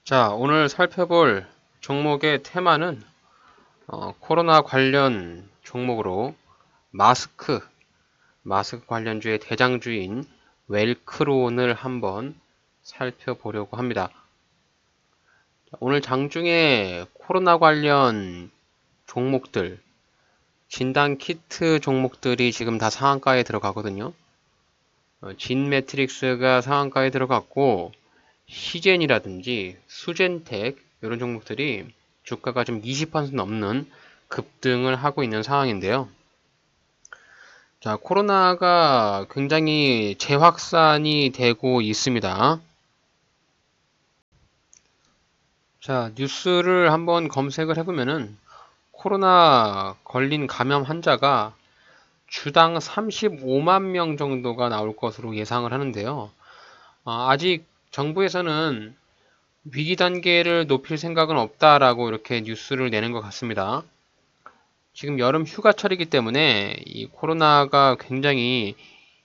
자, 오늘 살펴볼 종목의 테마는 코로나 관련 종목으로 마스크, 마스크 관련주의 대장주인 웰크론을 한번 살펴보려고 합니다. 오늘 장중에 코로나 관련 종목들, 진단 키트 종목들이 지금 다 상한가에 들어가거든요. 진 매트릭스가 상한가에 들어갔고, 시젠이라든지 수젠텍 이런 종목들이 주가가 좀 20% 넘는 급등을 하고 있는 상황인데요. 자, 코로나가 굉장히 재확산이 되고 있습니다. 자, 뉴스를 한번 검색을 해보면은 코로나 걸린 감염 환자가 주당 35만 명 정도가 나올 것으로 예상을 하는데요. 아직 정부에서는 위기 단계를 높일 생각은 없다라고 이렇게 뉴스를 내는 것 같습니다. 지금 여름 휴가철이기 때문에 이 코로나가 굉장히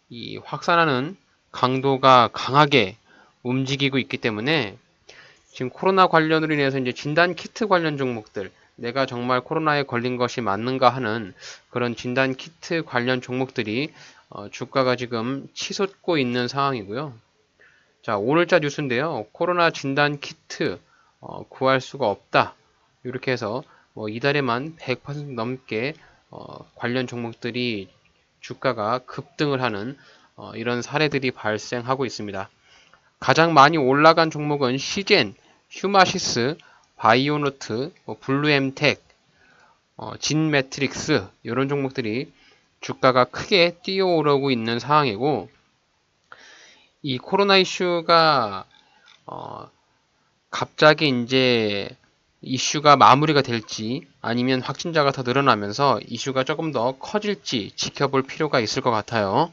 이 확산하는 강도가 강하게 움직이고 있기 때문에 지금 코로나 관련으로 인해서 이제 진단 키트 관련 종목들, 내가 정말 코로나에 걸린 것이 맞는가 하는 그런 진단 키트 관련 종목들이 주가가 지금 치솟고 있는 상황이고요. 자, 오늘자 뉴스인데요. 코로나 진단 키트 구할 수가 없다. 이렇게 해서 이달에만 100% 넘게 관련 종목들이 주가가 급등을 하는 이런 사례들이 발생하고 있습니다. 가장 많이 올라간 종목은 시젠, 휴마시스, 바이오노트, 블루엠텍, 진매트릭스 이런 종목들이 주가가 크게 뛰어오르고 있는 상황이고, 이 코로나 이슈가 갑자기 이제 이슈가 마무리가 될지 아니면 확진자가 더 늘어나면서 이슈가 조금 더 커질지 지켜볼 필요가 있을 것 같아요.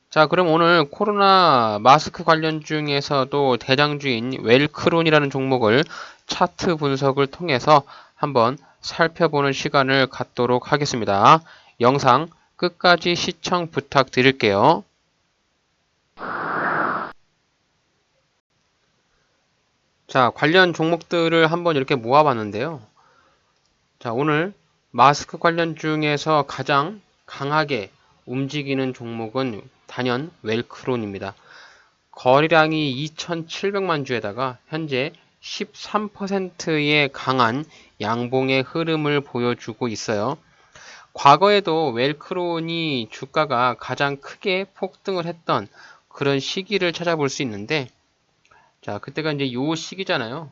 자, 그럼 오늘 코로나 마스크 관련 중에서도 대장주인 웰크론이라는 종목을 차트 분석을 통해서 한번 살펴보는 시간을 갖도록 하겠습니다. 영상 끝까지 시청 부탁드릴게요. 자, 관련 종목들을 한번 이렇게 모아봤는데요. 자, 오늘 마스크 관련 중에서 가장 강하게 움직이는 종목은 단연 웰크론입니다. 거래량이 2,700만 주에다가 현재 13%의 강한 양봉의 흐름을 보여주고 있어요. 과거에도 웰크론이 주가가 가장 크게 폭등을 했던 그런 시기를 찾아볼 수 있는데, 자, 그때가 이제 요 시기잖아요.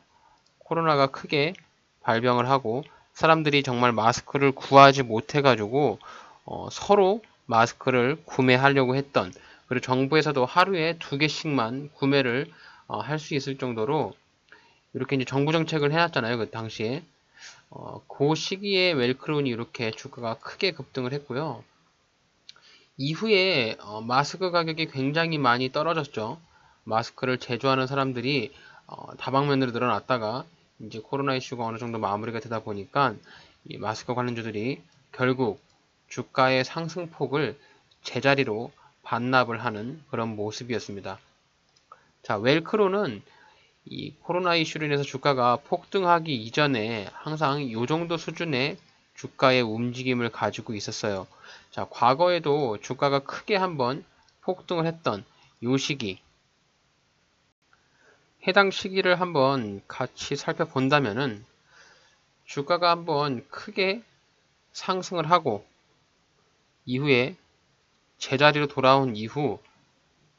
코로나가 크게 발병을 하고 사람들이 정말 마스크를 구하지 못해가지고 서로 마스크를 구매하려고 했던, 그리고 정부에서도 하루에 2개씩만 구매를 할 수 있을 정도로 이렇게 이제 정부 정책을 해놨잖아요. 그 당시에. 그 시기에 웰크론이 이렇게 주가가 크게 급등을 했고요. 이후에 마스크 가격이 굉장히 많이 떨어졌죠. 마스크를 제조하는 사람들이 다방면으로 늘어났다가 이제 코로나 이슈가 어느 정도 마무리가 되다 보니까 이 마스크 관련주들이 결국 주가의 상승폭을 제자리로 반납을 하는 그런 모습이었습니다. 자, 웰크로는 이 코로나 이슈로 인해서 주가가 폭등하기 이전에 항상 이 정도 수준의 주가의 움직임을 가지고 있었어요. 자, 과거에도 주가가 크게 한번 폭등을 했던 요 시기, 해당 시기를 한번 같이 살펴본다면은 주가가 한번 크게 상승을 하고 이후에 제자리로 돌아온 이후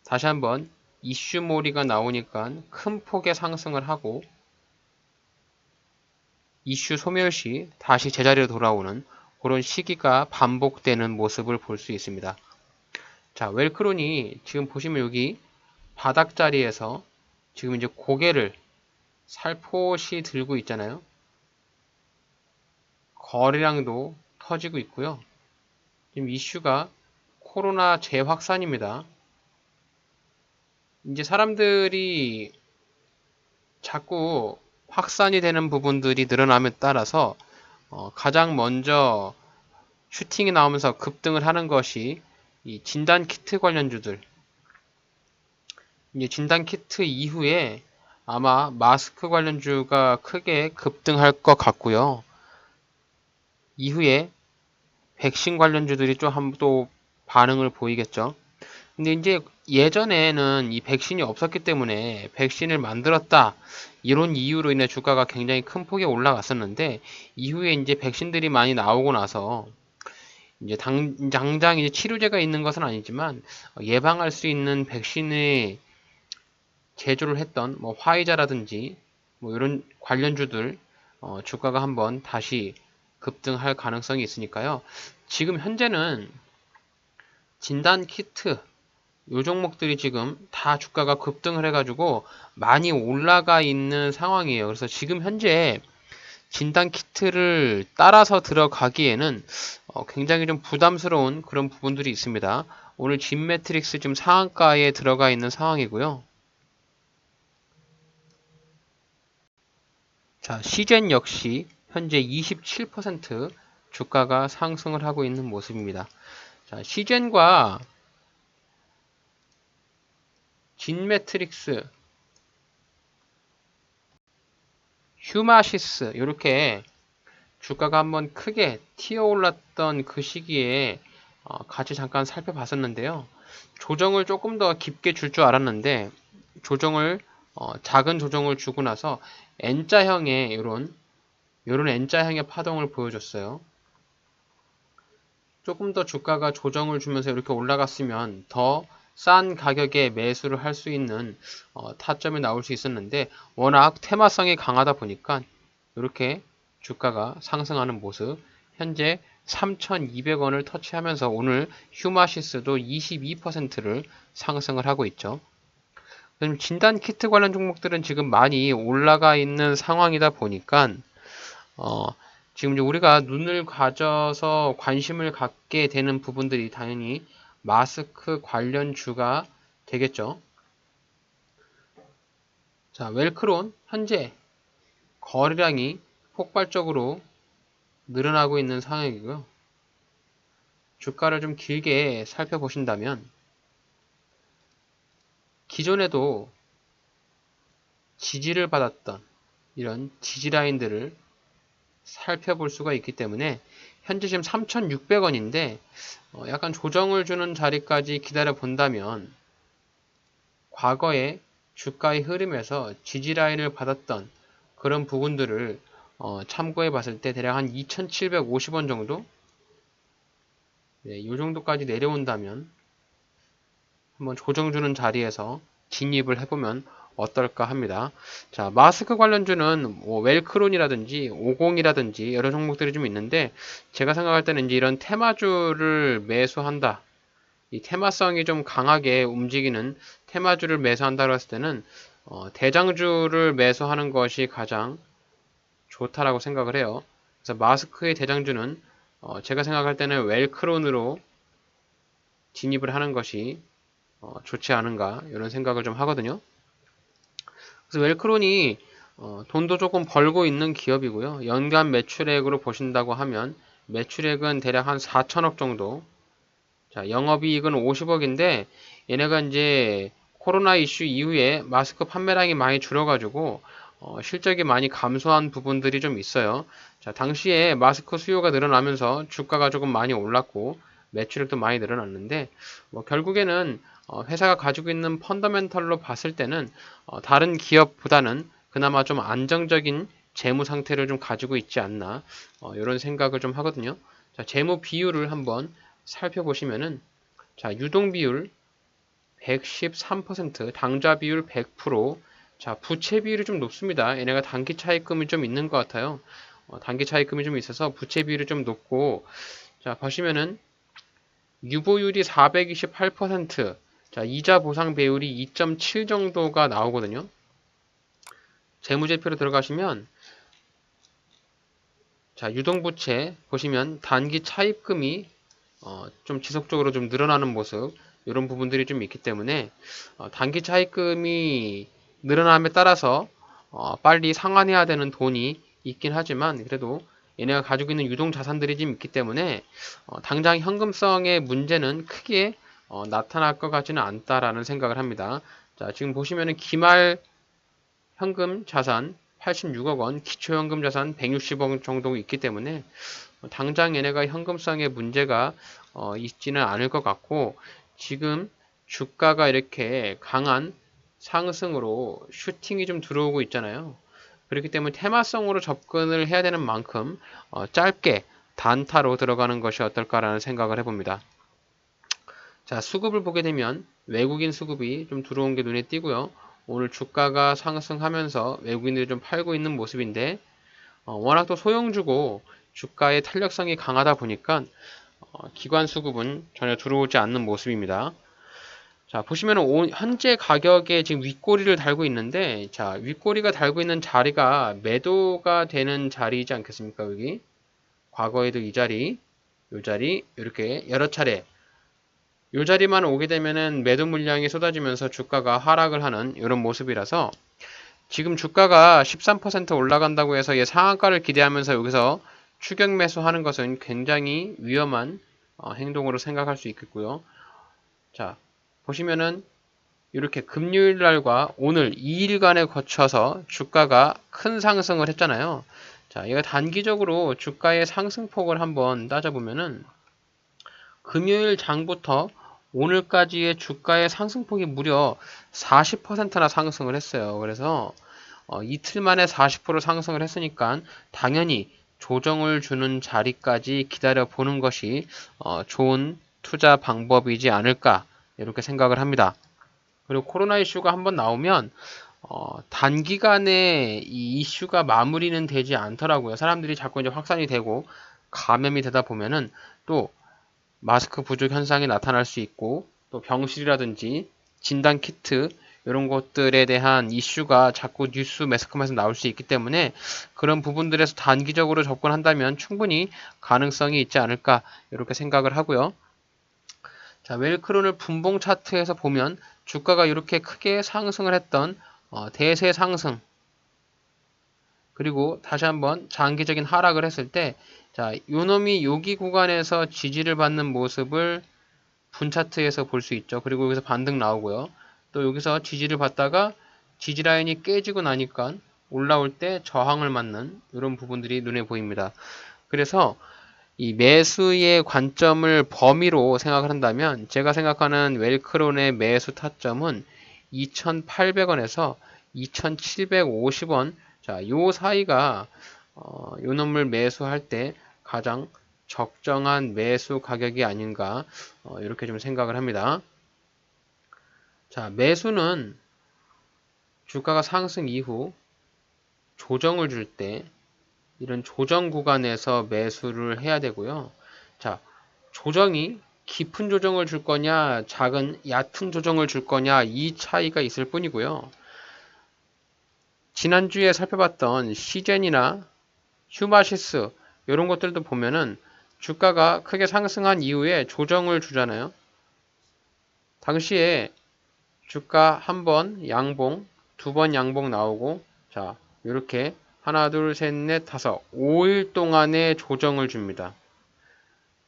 다시 한번 이슈몰이가 나오니까 큰 폭의 상승을 하고 이슈 소멸시 다시 제자리로 돌아오는 그런 시기가 반복되는 모습을 볼 수 있습니다. 자, 웰크론이 지금 보시면 여기 바닥 자리에서 지금 이제 고개를 살포시 들고 있잖아요. 거래량도 터지고 있고요. 지금 이슈가 코로나 재확산입니다. 이제 사람들이 자꾸 확산이 되는 부분들이 늘어남에 따라서 가장 먼저 슈팅이 나오면서 급등을 하는 것이 이 진단 키트 관련주들. 이제 진단 키트 이후에 아마 마스크 관련주가 크게 급등할 것 같고요. 이후에 백신 관련주들이 좀 또 반응을 보이겠죠. 근데 이제 예전에는 이 백신이 없었기 때문에 백신을 만들었다, 이런 이유로 인해 주가가 굉장히 큰 폭에 올라갔었는데, 이후에 이제 백신들이 많이 나오고 나서 이제 당장 이제 치료제가 있는 것은 아니지만 예방할 수 있는 백신의 제조를 했던 뭐 화이자라든지 뭐 이런 관련주들 주가가 한번 다시 급등할 가능성이 있으니까요. 지금 현재는 진단 키트 요 종목들이 지금 다 주가가 급등을 해가지고 많이 올라가 있는 상황이에요. 그래서 지금 현재 진단 키트를 따라서 들어가기에는 굉장히 좀 부담스러운 그런 부분들이 있습니다. 오늘 진 매트릭스 지금 상한가에 들어가 있는 상황이고요. 자, 시젠 역시 현재 27% 주가가 상승을 하고 있는 모습입니다. 자, 시젠과 진 매트릭스, 휴마시스 이렇게 주가가 한번 크게 튀어 올랐던 그 시기에 같이 잠깐 살펴봤었는데요. 조정을 조금 더 깊게 줄 줄 알았는데 조정을 작은 조정을 주고 나서 N자형의 이런 N자형의 파동을 보여줬어요. 조금 더 주가가 조정을 주면서 이렇게 올라갔으면 더 싼 가격에 매수를 할 수 있는 타점이 나올 수 있었는데 워낙 테마성이 강하다 보니까 이렇게 주가가 상승하는 모습, 현재 3,200원을 터치하면서 오늘 휴마시스도 22%를 상승을 하고 있죠. 진단 키트 관련 종목들은 지금 많이 올라가 있는 상황이다 보니까 어, 지금 이제 우리가 눈을 가져서 관심을 갖게 되는 부분들이 당연히 마스크 관련주가 되겠죠. 자, 웰크론 현재 거래량이 폭발적으로 늘어나고 있는 상황이고요. 주가를 좀 길게 살펴보신다면 기존에도 지지를 받았던 이런 지지 라인들을 살펴볼 수가 있기 때문에 현재 지금 3,600원인데 약간 조정을 주는 자리까지 기다려 본다면 과거에 주가의 흐름에서 지지 라인을 받았던 그런 부분들을 참고해 봤을 때 대략 한 2,750원 정도? 네, 이 정도까지 내려온다면 한번 조정 주는 자리에서 진입을 해보면 어떨까 합니다. 자, 마스크 관련주는 뭐 웰크론이라든지 오공이라든지 여러 종목들이 좀 있는데 제가 생각할 때는 이제 이런 테마주를 매수한다. 이 테마성이 좀 강하게 움직이는 테마주를 매수한다고 했을 때는 대장주를 매수하는 것이 가장 좋다라고 생각을 해요. 그래서 마스크의 대장주는 제가 생각할 때는 웰크론으로 진입을 하는 것이 좋지 않은가 이런 생각을 좀 하거든요. 그래서 웰크론이 돈도 조금 벌고 있는 기업이고요. 연간 매출액으로 보신다고 하면 매출액은 대략 한 4천억 정도. 자, 영업이익은 50억인데 얘네가 이제 코로나 이슈 이후에 마스크 판매량이 많이 줄어가지고 실적이 많이 감소한 부분들이 좀 있어요. 자, 당시에 마스크 수요가 늘어나면서 주가가 조금 많이 올랐고 매출액도 많이 늘어났는데 뭐 결국에는 회사가 가지고 있는 펀더멘털로 봤을 때는 다른 기업보다는 그나마 좀 안정적인 재무 상태를 좀 가지고 있지 않나 이런 생각을 좀 하거든요. 자, 재무 비율을 한번 살펴보시면은 자, 유동 비율 113%, 당좌 비율 100%, 자, 부채 비율이 좀 높습니다. 얘네가 단기 차입금이 좀 있는 것 같아요. 단기 차입금이 좀 있어서 부채 비율이 좀 높고, 자, 보시면은 유보율이 428%, 자, 이자 보상 배율이 2.7 정도가 나오거든요. 재무제표로 들어가시면, 자, 유동부채 보시면 단기 차입금이 좀 지속적으로 좀 늘어나는 모습, 이런 부분들이 좀 있기 때문에 단기 차입금이 늘어남에 따라서 빨리 상환해야 되는 돈이 있긴 하지만 그래도 얘네가 가지고 있는 유동 자산들이 좀 있기 때문에 당장 현금성의 문제는 크게 나타날 것 같지는 않다라는 생각을 합니다. 자, 지금 보시면은 기말 현금 자산 86억 원, 기초현금 자산 160억 원 정도 있기 때문에 당장 얘네가 현금성의 문제가 있지는 않을 것 같고, 지금 주가가 이렇게 강한 상승으로 슈팅이 좀 들어오고 있잖아요. 그렇기 때문에 테마성으로 접근을 해야 되는 만큼 짧게 단타로 들어가는 것이 어떨까라는 생각을 해봅니다. 자, 수급을 보게 되면 외국인 수급이 좀 들어온 게 눈에 띄고요. 오늘 주가가 상승하면서 외국인들이 좀 팔고 있는 모습인데, 워낙 또 소형주고 주가의 탄력성이 강하다 보니까 기관 수급은 전혀 들어오지 않는 모습입니다. 자, 보시면 현재 가격에 지금 윗꼬리를 달고 있는데, 자, 윗꼬리가 달고 있는 자리가 매도가 되는 자리이지 않겠습니까? 여기 과거에도 이 자리, 이 자리 이렇게 여러 차례 이 자리만 오게 되면은 매도 물량이 쏟아지면서 주가가 하락을 하는 이런 모습이라서, 지금 주가가 13% 올라간다고 해서 얘 상한가를 기대하면서 여기서 추격 매수하는 것은 굉장히 위험한 행동으로 생각할 수 있겠고요. 자, 보시면은 이렇게 금요일 날과 오늘 2일간에 거쳐서 주가가 큰 상승을 했잖아요. 자, 얘가 단기적으로 주가의 상승폭을 한번 따져보면은 금요일 장부터 오늘까지의 주가의 상승폭이 무려 40%나 상승을 했어요. 그래서 이틀 만에 40% 상승을 했으니까 당연히 조정을 주는 자리까지 기다려 보는 것이 좋은 투자 방법이지 않을까 이렇게 생각을 합니다. 그리고 코로나 이슈가 한번 나오면 단기간에 이 이슈가 마무리는 되지 않더라고요. 사람들이 자꾸 이제 확산이 되고 감염이 되다 보면은 또 마스크 부족 현상이 나타날 수 있고, 또 병실이라든지 진단 키트 이런 것들에 대한 이슈가 자꾸 뉴스 매스컴에서 나올 수 있기 때문에 그런 부분들에서 단기적으로 접근한다면 충분히 가능성이 있지 않을까 이렇게 생각을 하고요. 자, 웰크론을 분봉 차트에서 보면 주가가 이렇게 크게 상승을 했던 대세 상승, 그리고 다시 한번 장기적인 하락을 했을 때, 자, 요놈이 여기 구간에서 지지를 받는 모습을 분 차트에서 볼 수 있죠. 그리고 여기서 반등 나오고요. 또 여기서 지지를 받다가 지지 라인이 깨지고 나니까 올라올 때 저항을 맞는 이런 부분들이 눈에 보입니다. 그래서 이 매수의 관점을 범위로 생각을 한다면 제가 생각하는 웰크론의 매수 타점은 2,800원에서 2,750원, 자, 요 사이가 요 놈을 매수할 때 가장 적정한 매수 가격이 아닌가 이렇게 좀 생각을 합니다. 자, 매수는 주가가 상승 이후 조정을 줄 때 이런 조정 구간에서 매수를 해야 되고요. 자, 조정이 깊은 조정을 줄 거냐, 작은 얕은 조정을 줄 거냐, 이 차이가 있을 뿐이고요. 지난주에 살펴봤던 시젠이나 휴마시스 이런 것들도 보면은 주가가 크게 상승한 이후에 조정을 주잖아요. 당시에 주가 한 번 양봉, 두 번 양봉 나오고, 자, 이렇게 하나, 둘, 셋, 넷, 다섯, 5일 동안의 조정을 줍니다.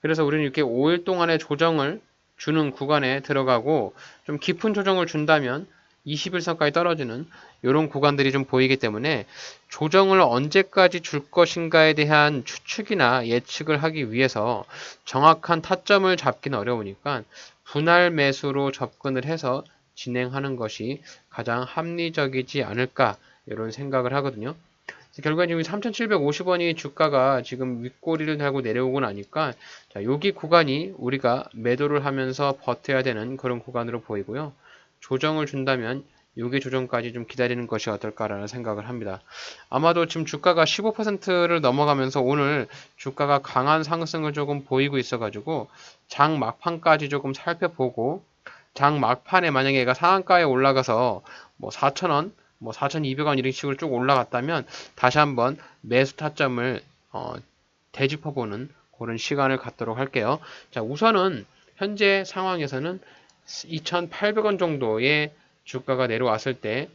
그래서 우리는 이렇게 5일 동안의 조정을 주는 구간에 들어가고, 좀 깊은 조정을 준다면 21선까지 떨어지는 이런 구간들이 좀 보이기 때문에 조정을 언제까지 줄 것인가에 대한 추측이나 예측을 하기 위해서 정확한 타점을 잡기는 어려우니까 분할 매수로 접근을 해서 진행하는 것이 가장 합리적이지 않을까 이런 생각을 하거든요. 결국엔 지금 3,750원이 주가가 지금 윗꼬리를 달고 내려오고 나니까, 자, 여기 구간이 우리가 매도를 하면서 버텨야 되는 그런 구간으로 보이고요. 조정을 준다면 여기 조정까지 좀 기다리는 것이 어떨까라는 생각을 합니다. 아마도 지금 주가가 15%를 넘어가면서 오늘 주가가 강한 상승을 조금 보이고 있어가지고 장 막판까지 조금 살펴보고, 장 막판에 만약에 얘가 상한가에 올라가서 뭐 4,000원, 뭐 4,200원 이런 식으로 쭉 올라갔다면 다시 한번 매수 타점을 되짚어보는 그런 시간을 갖도록 할게요. 자, 우선은 현재 상황에서는 2,800원 정도의 주가가 내려왔을 때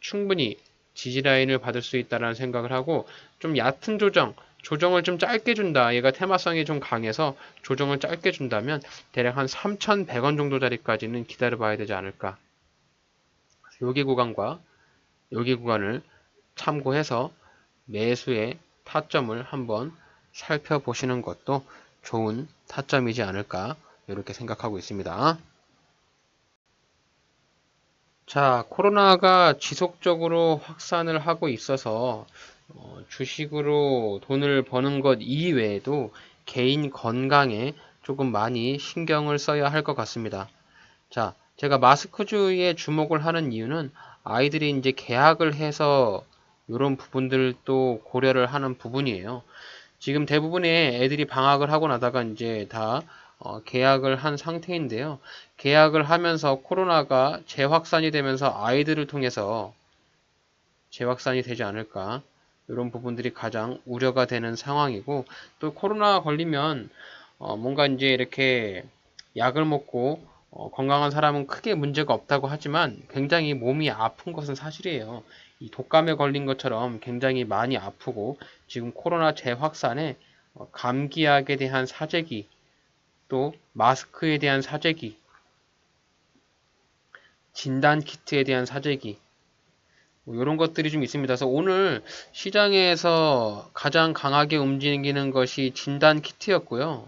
충분히 지지라인을 받을 수 있다는 생각을 하고, 좀 얕은 조정을 좀 짧게 준다. 얘가 테마성이 좀 강해서 조정을 짧게 준다면 대략 한 3,100원 정도 자리까지는 기다려 봐야 되지 않을까. 여기 구간과 여기 구간을 참고해서 매수의 타점을 한번 살펴보시는 것도 좋은 타점이지 않을까 이렇게 생각하고 있습니다. 자, 코로나가 지속적으로 확산을 하고 있어서 주식으로 돈을 버는 것 이외에도 개인 건강에 조금 많이 신경을 써야 할 것 같습니다. 자, 제가 마스크주의에 주목을 하는 이유는 아이들이 이제 개학을 해서 이런 부분들도 고려를 하는 부분이에요. 지금 대부분의 애들이 방학을 하고 나다가 이제 다 개학을 한 상태인데요. 개학을 하면서 코로나가 재확산이 되면서 아이들을 통해서 재확산이 되지 않을까. 이런 부분들이 가장 우려가 되는 상황이고, 또 코로나 걸리면 뭔가 이제 이렇게 약을 먹고 건강한 사람은 크게 문제가 없다고 하지만 굉장히 몸이 아픈 것은 사실이에요. 이 독감에 걸린 것처럼 굉장히 많이 아프고 지금 코로나 재확산에 감기약에 대한 사재기 또 마스크에 대한 사재기 진단 키트에 대한 사재기 뭐 이런 것들이 좀 있습니다. 그래서 오늘 시장에서 가장 강하게 움직이는 것이 진단 키트였고요.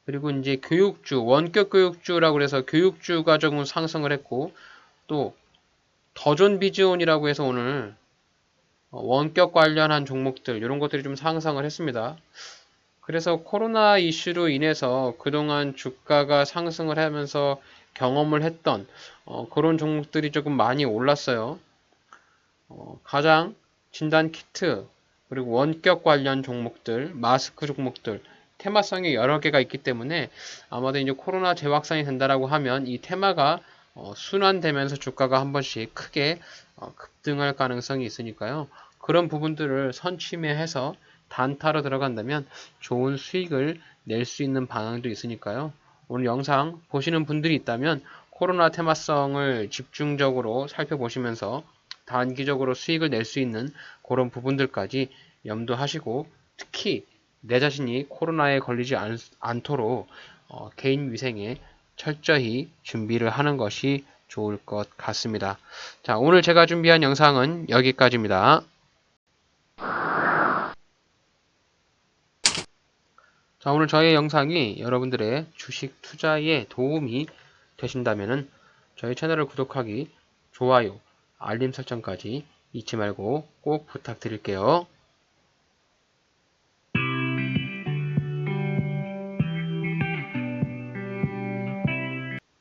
그리고 이제 교육주, 원격 교육주라고 해서 교육주가 조금 상승을 했고, 또 더존 비즈온이라고 해서 오늘 원격 관련한 종목들, 이런 것들이 좀 상승을 했습니다. 그래서 코로나 이슈로 인해서 그동안 주가가 상승을 하면서 경험을 했던 그런 종목들이 조금 많이 올랐어요. 가장 진단 키트, 그리고 원격 관련 종목들, 마스크 종목들, 테마성이 여러 개가 있기 때문에 아마도 이제 코로나 재확산이 된다라고 하면 이 테마가 순환되면서 주가가 한 번씩 크게 급등할 가능성이 있으니까요. 그런 부분들을 선취매해서 단타로 들어간다면 좋은 수익을 낼 수 있는 방향도 있으니까요. 오늘 영상 보시는 분들이 있다면 코로나 테마성을 집중적으로 살펴보시면서 단기적으로 수익을 낼 수 있는 그런 부분들까지 염두하시고 특히 내 자신이 코로나에 걸리지 않도록 개인 위생에 철저히 준비를 하는 것이 좋을 것 같습니다. 자, 오늘 제가 준비한 영상은 여기까지입니다. 자, 오늘 저의 영상이 여러분들의 주식 투자에 도움이 되신다면 저희 채널을 구독하기, 좋아요, 알림 설정까지 잊지 말고 꼭 부탁드릴게요.